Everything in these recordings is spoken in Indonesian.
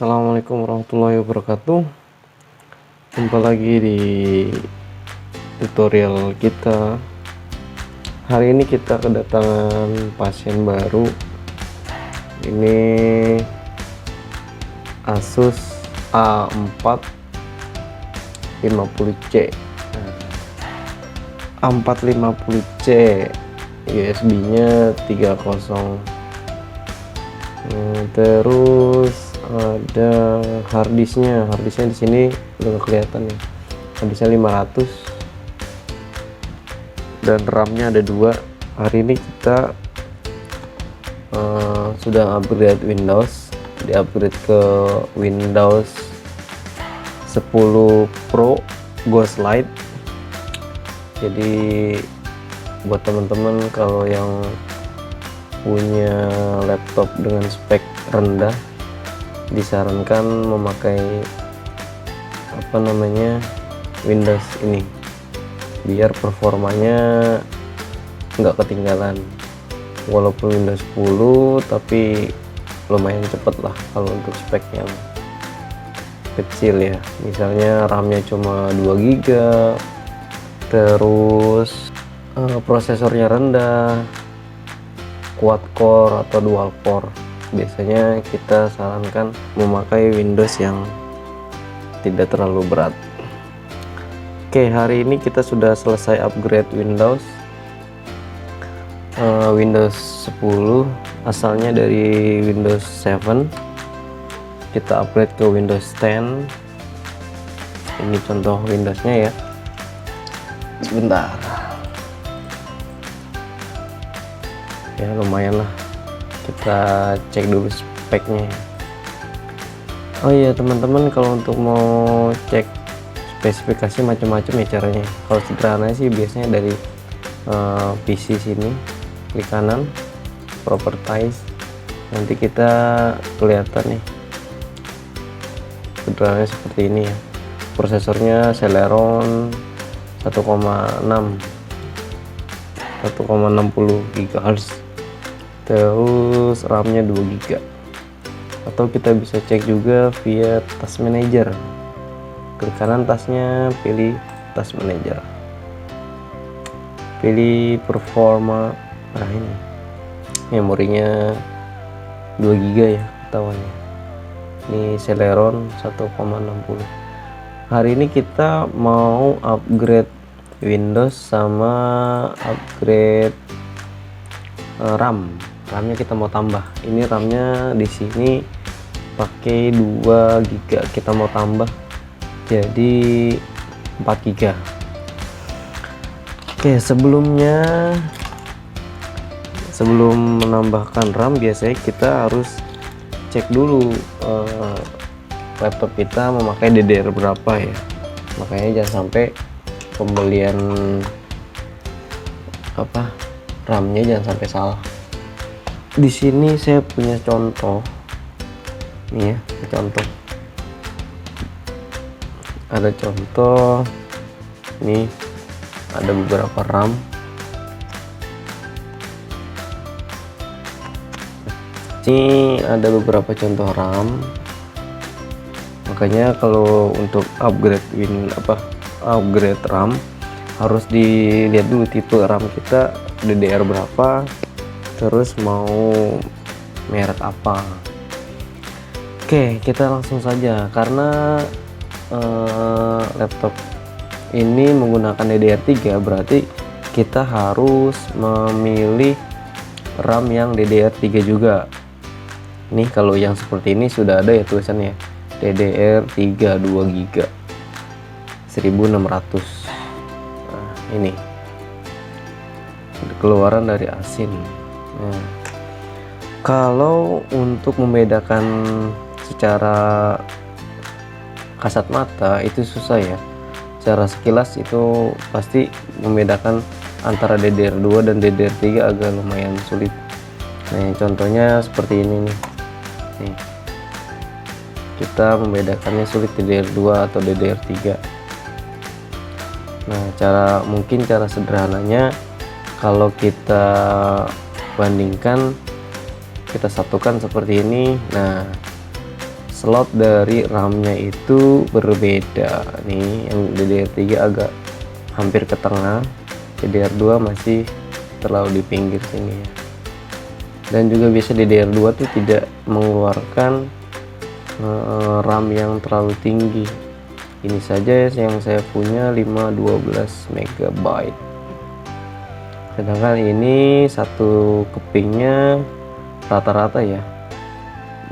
Assalamualaikum warahmatullahi wabarakatuh. Jumpa lagi di tutorial kita. Hari ini kita kedatangan pasien baru. Ini Asus A4 50C. A450C, USB-nya 3.0. Terus ada harddisknya di sini udah kelihatan ya, harddisknya 500 dan RAM-nya ada 2. Hari ini kita sudah upgrade Windows, di-upgrade ke Windows 10 Pro Ghost Light. Jadi buat teman-teman kalau yang punya laptop dengan spek rendah, disarankan memakai Windows ini biar performanya nggak ketinggalan. Walaupun Windows 10 tapi lumayan cepet lah kalau untuk spek yang kecil ya. Misalnya RAM-nya cuma 2 GB, terus prosesornya rendah, quad core atau dual core. Biasanya kita sarankan memakai Windows yang tidak terlalu berat. Oke, hari ini kita sudah selesai upgrade Windows. Windows 10 asalnya dari Windows 7, kita upgrade ke Windows 10. Ini contoh Windowsnya ya. Sebentar ya, lumayan lah, kita cek dulu speknya. Oh iya teman-teman, kalau untuk mau cek spesifikasi macam-macam ya caranya. Kalau sederhana sih biasanya dari PC sini, klik kanan properties, nanti kita kelihatan nih sederhananya seperti ini ya. Prosesornya Celeron 1,60 GHz, terus RAM-nya 2 GB. Atau kita bisa cek juga via Task Manager. Klik kanan tasnya, pilih Task Manager, pilih performa. Nah ini memorinya 2 GB ya ketahuannya. Ini Celeron 1,60. Hari ini kita mau upgrade Windows sama upgrade RAM-nya kita mau tambah. Ini RAM-nya di sini pakai 2 GB, kita mau tambah jadi 4 GB. Oke, sebelum menambahkan RAM biasanya kita harus cek dulu laptop kita memakai DDR berapa ya. Makanya jangan sampai pembelian RAM-nya jangan sampai salah. Di sini saya punya contoh nih ya, ada contoh nih, ada beberapa RAM. Ini ada beberapa contoh RAM. Makanya kalau untuk upgrade upgrade RAM harus dilihat dulu tipe RAM kita DDR berapa, terus mau merek apa. Oke, kita langsung saja karena laptop ini menggunakan DDR3, berarti kita harus memilih RAM yang DDR3 juga. Nih kalau yang seperti ini sudah ada ya tulisannya DDR3 2 GB 1600. Nah, ini keluaran dari Asin. Nah, kalau untuk membedakan secara kasat mata itu susah ya. Secara sekilas itu pasti membedakan antara DDR2 dan DDR3 agak lumayan sulit. Nah, contohnya seperti ini nih. Nih, kita membedakannya sulit DDR2 atau DDR3. Nah, mungkin cara sederhananya kalau kita bandingkan, kita satukan seperti ini. Nah, slot dari RAM-nya itu berbeda. Nih yang DDR3 agak hampir ke tengah, DDR2 masih terlalu di pinggir sini ya. Dan juga biasa DDR2 tuh tidak mengeluarkan RAM yang terlalu tinggi. Ini saja yang saya punya 512 MB, sedangkan ini satu kepingnya rata-rata ya,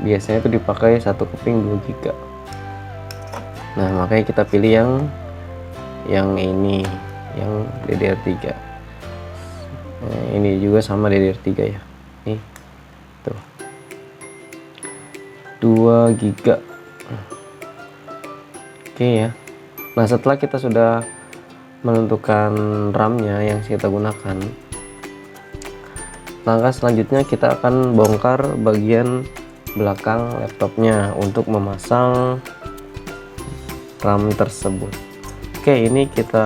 biasanya itu dipakai satu keping 2 GB. Nah makanya kita pilih yang ini, yang DDR3. Nah, ini juga sama DDR3 ya, nih tuh 2 GB. Oke ya. Nah setelah kita sudah menentukan RAM-nya yang kita gunakan, langkah selanjutnya kita akan bongkar bagian belakang laptopnya untuk memasang RAM tersebut. Oke, ini kita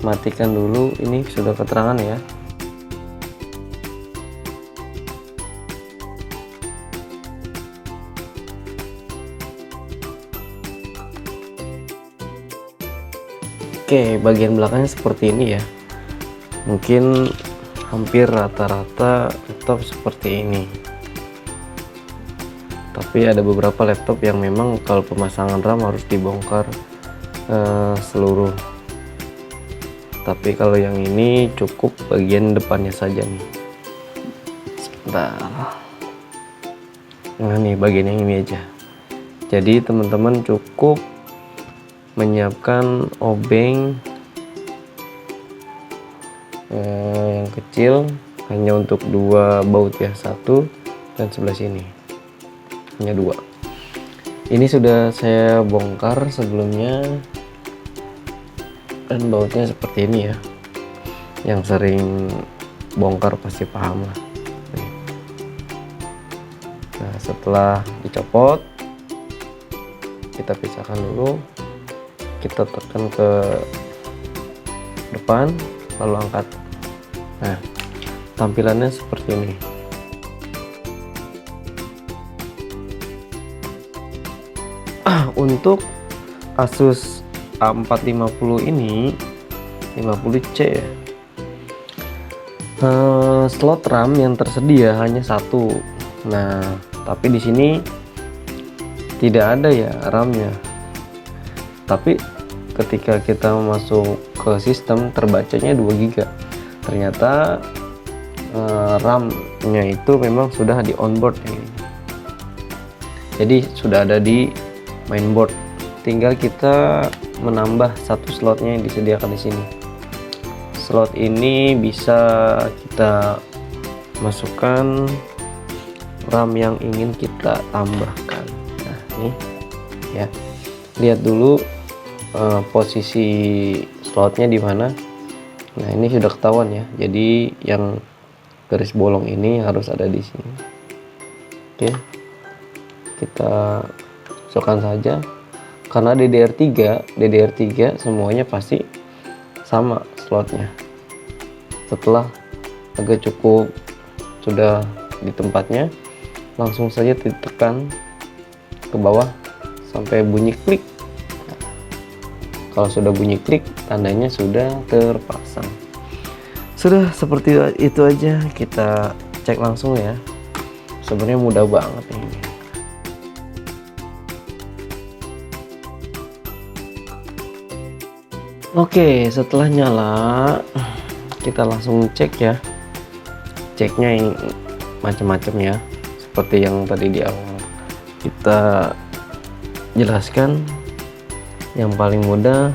matikan dulu. Ini sudah keterangan ya. Oke, bagian belakangnya seperti ini ya. Mungkin hampir rata-rata laptop seperti ini. Tapi ada beberapa laptop yang memang kalau pemasangan RAM harus dibongkar seluruh. Tapi kalau yang ini cukup bagian depannya saja nih. Sebentar. Nah nih bagian yang ini aja. Jadi teman-teman cukup menyiapkan obeng yang kecil hanya untuk 2 baut ya, 1 dan sebelah sini hanya 2. Ini sudah saya bongkar sebelumnya dan bautnya seperti ini ya, yang sering bongkar pasti paham lah. Nah setelah dicopot kita pisahkan dulu, kita tekan ke depan lalu angkat. Nah tampilannya seperti ini. Untuk Asus A450 ini 50C ya, slot RAM yang tersedia hanya 1. Nah tapi di sini tidak ada ya RAM-nya, tapi ketika kita masuk ke sistem terbacanya 2 GB. Ternyata RAM-nya itu memang sudah di onboard ini. Jadi sudah ada di mainboard. Tinggal kita menambah satu slotnya yang disediakan di sini. Slot ini bisa kita masukkan RAM yang ingin kita tambahkan. Nah, ini ya. Lihat dulu posisi slotnya di mana. Nah ini sudah ketahuan ya, jadi yang garis bolong ini harus ada di sini. Oke, kita masukkan saja. Karena DDR3 semuanya pasti sama slotnya. Setelah agak cukup sudah di tempatnya, langsung saja ditekan ke bawah sampai bunyi klik. Kalau sudah bunyi klik, tandanya sudah terpasang. Sudah seperti itu aja, kita cek langsung ya. Sebenarnya mudah banget ini. Oke, setelah nyala, kita langsung cek ya. Ceknya yang macam-macam ya, seperti yang tadi di awal kita jelaskan. Yang paling mudah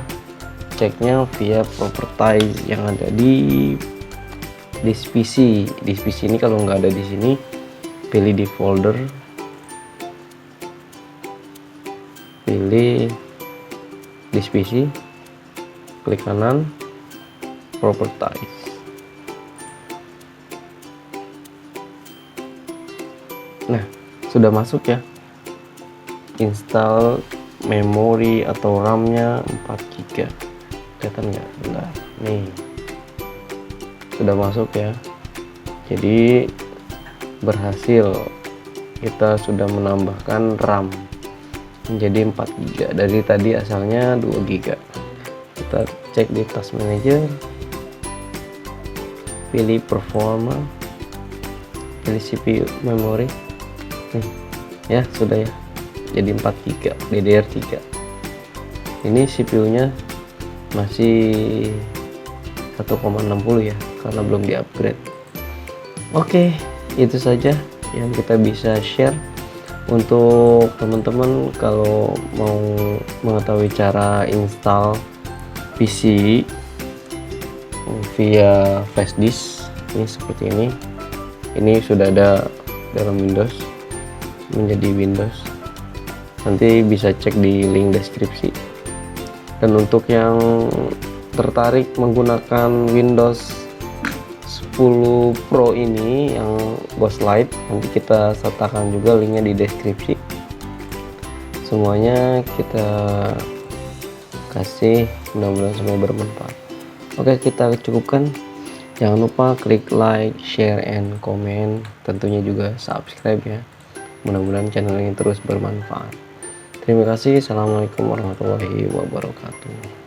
ceknya via properties yang ada di disk PC. Disk PC ini kalau nggak ada di sini, pilih di folder, pilih disk PC, klik kanan, properties. Nah sudah masuk ya, install memori atau RAM-nya 4 GB. Kelihatan nggak? Bentar. Nih sudah masuk ya, jadi berhasil kita sudah menambahkan RAM menjadi 4 GB. Dari tadi asalnya 2 GB. Kita cek di task manager, pilih performa, pilih CPU memori. Nih ya, sudah ya, jadi 4 GB DDR3. Ini CPU nya masih 1,60 ya, karena belum di upgrade. Oke, itu saja yang kita bisa share. Untuk teman-teman kalau mau mengetahui cara install PC via flash disk, ini seperti ini sudah ada dalam Windows, menjadi Windows. Nanti bisa cek di link deskripsi. Dan untuk yang tertarik menggunakan Windows 10 Pro ini yang Ghostlight, nanti kita sertakan juga linknya di deskripsi. Semuanya kita kasih, mudah-mudahan semua bermanfaat. Oke, kita cukupkan. Jangan lupa klik like, share, and comment, tentunya juga subscribe ya. Mudah-mudahan channel ini terus bermanfaat. Terima kasih. Assalamualaikum warahmatullahi wabarakatuh.